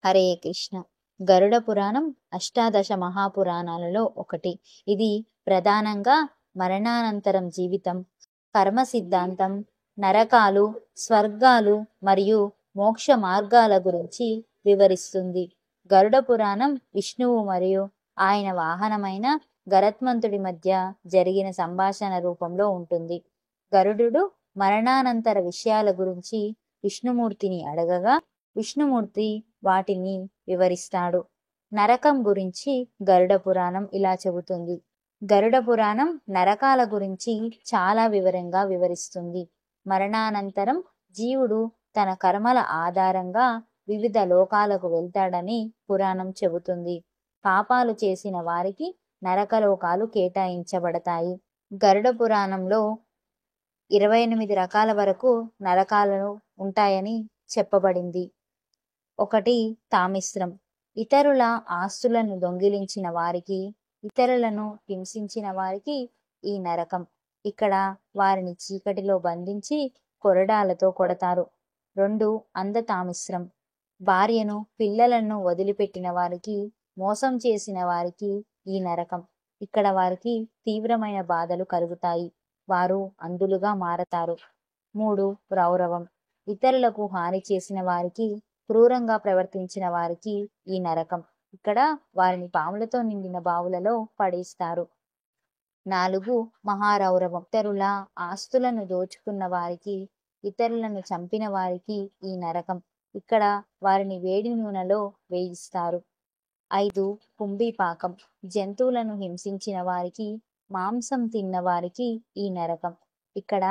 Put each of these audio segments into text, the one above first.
హరే కృష్ణ. గరుడ పురాణం అష్టాదశ మహాపురాణాలలో ఒకటి. ఇది ప్రధానంగా మరణానంతరం జీవితం, కర్మ సిద్ధాంతం, నరకాలు, స్వర్గాలు మరియు మోక్ష మార్గాల గురించి వివరిస్తుంది. గరుడ పురాణం విష్ణువు మరియు ఆయన వాహనమైన గరుత్మంతుడి మధ్య జరిగిన సంభాషణ రూపంలో ఉంటుంది. గరుడు మరణానంతర విషయాల గురించి విష్ణుమూర్తిని అడగగా విష్ణుమూర్తి వాటిని వివరిస్తాడు. నరకం గురించి గరుడ పురాణం ఇలా చెబుతుంది. గరుడ పురాణం నరకాల గురించి చాలా వివరంగా వివరిస్తుంది. మరణానంతరం జీవుడు తన కర్మల ఆధారంగా వివిధ లోకాలకు వెళ్తాడని పురాణం చెబుతుంది. పాపాలు చేసిన వారికి నరకలోకాలు కేటాయించబడతాయి. గరుడ పురాణంలో 28 రకాల వరకు నరకాలు ఉంటాయని చెప్పబడింది. 1. తామిశ్రం. ఇతరుల ఆస్తులను దొంగిలించిన వారికి, ఇతరులను హింసించిన వారికి ఈ నరకం. ఇక్కడ వారిని చీకటిలో బంధించి కొరడాలతో కొడతారు. 2. అంధతామిశ్రం. భార్యను, పిల్లలను వదిలిపెట్టిన వారికి, మోసం చేసిన వారికి ఈ నరకం. ఇక్కడ వారికి తీవ్రమైన బాధలు కలుగుతాయి. వారు అంధులుగా మారతారు. 3. రౌరవం. ఇతరులకు హాని చేసిన వారికి, క్రూరంగా ప్రవర్తించిన వారికి ఈ నరకం. ఇక్కడ వారిని పాములతో నిండిన బావులలో పడేస్తారు. 4. మహారౌరవం. ఇతరుల ఆస్తులను దోచుకున్న వారికి, ఇతరులను చంపిన వారికి ఈ నరకం. ఇక్కడ వారిని వేడి నూనెలో వేయిస్తారు. 5. కుంభీపాకం. జంతువులను హింసించిన వారికి, మాంసం తిన్న వారికి ఈ నరకం. ఇక్కడ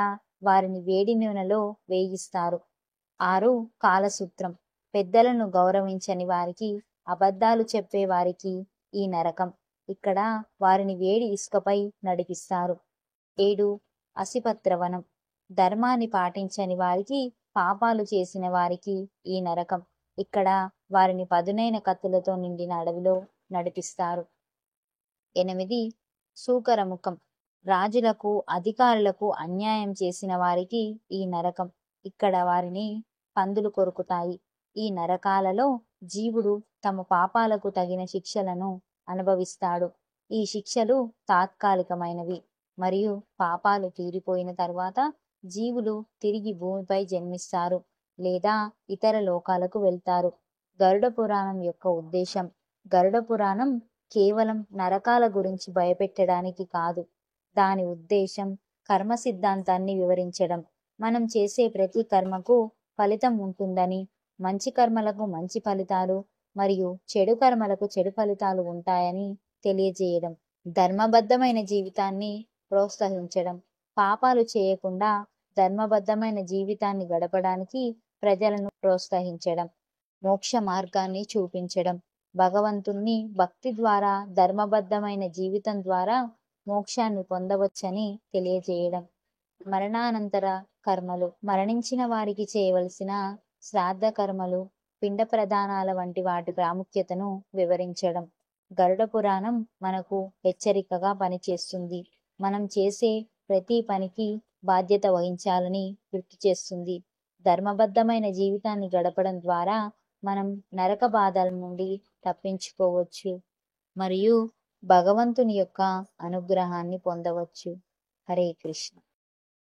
వారిని వేడి నూనెలో వేయిస్తారు. 6. కాలసూత్రం. పెద్దలను గౌరవించని వారికి, అబద్ధాలు చెప్పే వారికి ఈ నరకం. ఇక్కడ వారిని వేడి ఇసుకపై నడిపిస్తారు. 7. అసిపత్రవనం. ధర్మాన్ని పాటించని వారికి, పాపాలు చేసిన వారికి ఈ నరకం. ఇక్కడ వారిని పదునైన కత్తులతో నిండిన అడవిలో నడిపిస్తారు. 8. సూకరముఖం. రాజులకు, అధికారులకు అన్యాయం చేసిన వారికి ఈ నరకం. ఇక్కడ వారిని పందులు కొరుకుతాయి. ఈ నరకాలలో జీవుడు తమ పాపాలకు తగిన శిక్షలను అనుభవిస్తాడు. ఈ శిక్షలు తాత్కాలికమైనవి మరియు పాపాలు తీరిపోయిన తరువాత జీవులు తిరిగి భూమిపై జన్మిస్తారు లేదా ఇతర లోకాలకు వెళ్తారు. గరుడ పురాణం యొక్క ఉద్దేశం. గరుడ పురాణం కేవలం నరకాల గురించి భయపెట్టడానికి కాదు. దాని ఉద్దేశం కర్మ సిద్ధాంతాన్ని వివరించడం. మనం చేసే ప్రతి కర్మకు ఫలితం ఉంటుందని, మంచి కర్మలకు మంచి ఫలితాలు మరియు చెడు కర్మలకు చెడు ఫలితాలు ఉంటాయని తెలియజేయడం. ధర్మబద్ధమైన జీవితాన్ని ప్రోత్సహించడం. పాపాలు చేయకుండా ధర్మబద్ధమైన జీవితాన్ని గడపడానికి ప్రజలను ప్రోత్సహించడం. మోక్ష మార్గాన్ని చూపించడం. భగవంతుణ్ణి భక్తి ద్వారా, ధర్మబద్ధమైన జీవితం ద్వారా మోక్షాన్ని పొందవచ్చని తెలియజేయడం. మరణానంతర కర్మలు. మరణించిన వారికి చేయవలసిన శ్రాద్ధ కర్మలు, పిండ ప్రదానాల వంటి వాటి ప్రాముఖ్యతను వివరించడం. గరుడ పురాణం మనకు హెచ్చరికగా పనిచేస్తుంది. మనం చేసే ప్రతి పనికి బాధ్యత వహించాలని గుర్తు చేస్తుంది. ధర్మబద్ధమైన జీవితాన్ని గడపడం ద్వారా మనం నరక బాధల నుండి తప్పించుకోవచ్చు మరియు భగవంతుని యొక్క అనుగ్రహాన్ని పొందవచ్చు. హరే కృష్ణ.